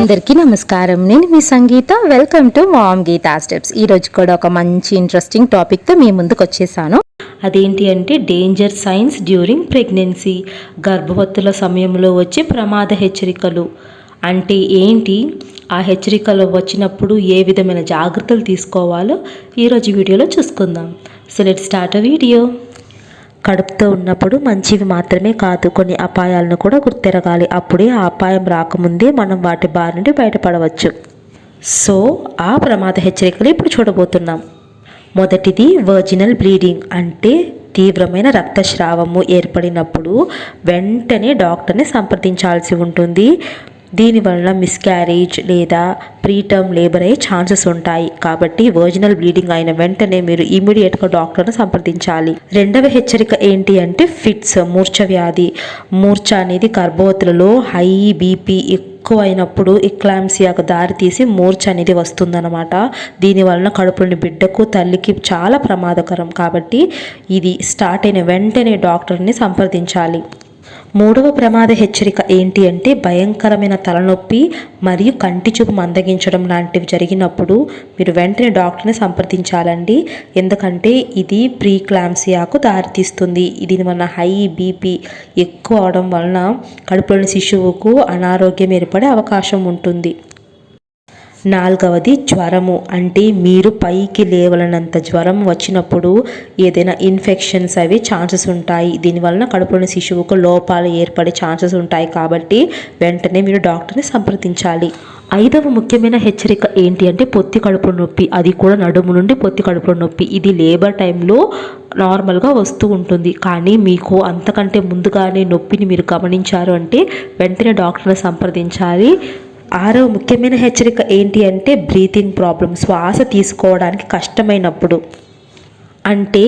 అందరికీ నమస్కారం. నేను మీ Sangeetha. Welcome to mom Geetha steps. ఈరోజు కూడా ఒక మంచి ఇంట్రెస్టింగ్ టాపిక్తో మీ ముందుకు వచ్చేసాను. అదేంటి అంటే డేంజర్ సైన్స్ డ్యూరింగ్ ప్రెగ్నెన్సీ, గర్భవతుల సమయంలో వచ్చే ప్రమాద హెచ్చరికలు. అంటే ఏంటి, ఆ హెచ్చరికలు వచ్చినప్పుడు ఏ విధమైన జాగ్రత్తలు తీసుకోవాలో ఈరోజు వీడియోలో చూసుకుందాం. So let's start a video. కడుపుతో ఉన్నప్పుడు మంచివి మాత్రమే కాదు, కొన్ని అపాయాలను కూడా గుర్తెరగాలి. అప్పుడే ఆ అపాయం రాకముందే మనం వాటి బారి నుండి బయటపడవచ్చు. సో ఆ ప్రమాద హెచ్చరికలు ఇప్పుడు చూడబోతున్నాం. మొదటిది వర్జినల్ బ్లీడింగ్, అంటే తీవ్రమైన రక్తస్రావము ఏర్పడినప్పుడు వెంటనే డాక్టర్ని సంప్రదించాల్సి ఉంటుంది. దీనివల్ల మిస్క్యారేజ్ లేదా ప్రీటర్మ్ లేబర్ అయ్యే ఛాన్సెస్ ఉంటాయి. కాబట్టి వర్జినల్ బ్లీడింగ్ అయిన వెంటనే మీరు ఇమీడియట్గా డాక్టర్ను సంప్రదించాలి. రెండవ హెచ్చరిక ఏంటి అంటే ఫిట్స్, మూర్ఛ వ్యాధి. మూర్ఛ అనేది గర్భవతులలో హై బీపీ ఎక్కువ అయినప్పుడు ఎక్లాంసియాకు దారితీసి మూర్ఛ అనేది వస్తుందన్నమాట. దీనివలన కడుపులోని బిడ్డకు తల్లికి చాలా ప్రమాదకరం. కాబట్టి ఇది స్టార్ట్ అయిన వెంటనే డాక్టర్ని సంప్రదించాలి. మూడవ ప్రమాద హెచ్చరిక ఏంటి అంటే భయంకరమైన తలనొప్పి మరియు కంటి చూపు మందగించడం లాంటివి జరిగినప్పుడు మీరు వెంటనే డాక్టర్ని సంప్రదించాలండి. ఎందుకంటే ఇది ప్రీక్లాంసియాకు దారితీస్తుంది. దీనివల్ల హై బీపీ ఎక్కువ అవడం వలన కడుపులోని శిశువుకు అనారోగ్యం ఏర్పడే అవకాశం ఉంటుంది. నాలుగవది జ్వరము, అంటే మీరు పైకి లేవలనంత జ్వరం వచ్చినప్పుడు ఏదైనా ఇన్ఫెక్షన్స్ అవి ఛాన్సెస్ ఉంటాయి. దీనివలన కడుపులోని శిశువుకు లోపాలు ఏర్పడే ఛాన్సెస్ ఉంటాయి. కాబట్టి వెంటనే మీరు డాక్టర్ని సంప్రదించాలి. ఐదవ ముఖ్యమైన హెచ్చరిక ఏంటి అంటే పొత్తి కడుపులో నొప్పి, అది కూడా నడుము నుండి పొత్తి కడుపులో నొప్పి. ఇది లేబర్ టైంలో నార్మల్గా వస్తూ ఉంటుంది, కానీ మీకు అంతకంటే ముందుగానే నొప్పిని మీరు గమనించారు అంటే వెంటనే డాక్టర్ని సంప్రదించాలి. ఆరవ ముఖ్యమైన హెచ్చరిక ఏంటి అంటే బ్రీతింగ్ ప్రాబ్లమ్, శ్వాస తీసుకోవడానికి కష్టమైనప్పుడు. అంటే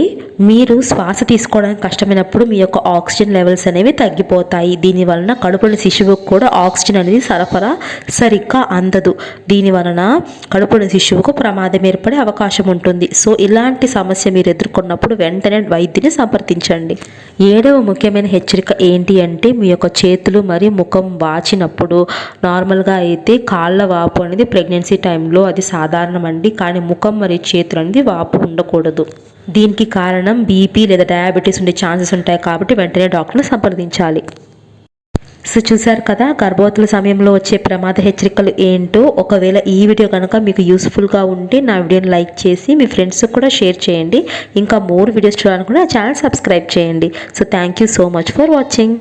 మీరు శ్వాస తీసుకోవడానికి కష్టమైనప్పుడు మీ యొక్క ఆక్సిజన్ లెవెల్స్ అనేవి తగ్గిపోతాయి. దీనివలన కడుపులోని శిశువుకు కూడా ఆక్సిజన్ అనేది సరఫరా సరిగ్గా అందదు. దీనివలన కడుపులోని శిశువుకు ప్రమాదం ఏర్పడే అవకాశం ఉంటుంది. సో ఇలాంటి సమస్య మీరు ఎదుర్కొన్నప్పుడు వెంటనే వైద్యుని సంప్రదించండి. ఏడవ ముఖ్యమైన హెచ్చరిక ఏంటి అంటే మీ యొక్క చేతులు మరియు ముఖం వాచినప్పుడు. నార్మల్గా అయితే కాళ్ళ వాపు అనేది ప్రెగ్నెన్సీ టైంలో అది సాధారణం అండి, కానీ ముఖం మరియు చేతులు అనేది వాపు ఉండకూడదు. దీనికి కారణం బీపీ లేదా డయాబెటీస్ ఉండే ఛాన్సెస్ ఉంటాయి. కాబట్టి వెంటనే డాక్టర్ని సంప్రదించాలి. సో చూసారు కదా గర్భవతుల సమయంలో వచ్చే ప్రమాద హెచ్చరికలు ఏంటో. ఒకవేళ ఈ వీడియో కనుక మీకు యూస్ఫుల్గా ఉంటే నా వీడియోని లైక్ చేసి మీ ఫ్రెండ్స్కి కూడా షేర్ చేయండి. ఇంకా మోర్ వీడియోస్ చూడాలనుకుంటే నా ఛానల్ సబ్స్క్రైబ్ చేయండి. So thank you so much for watching.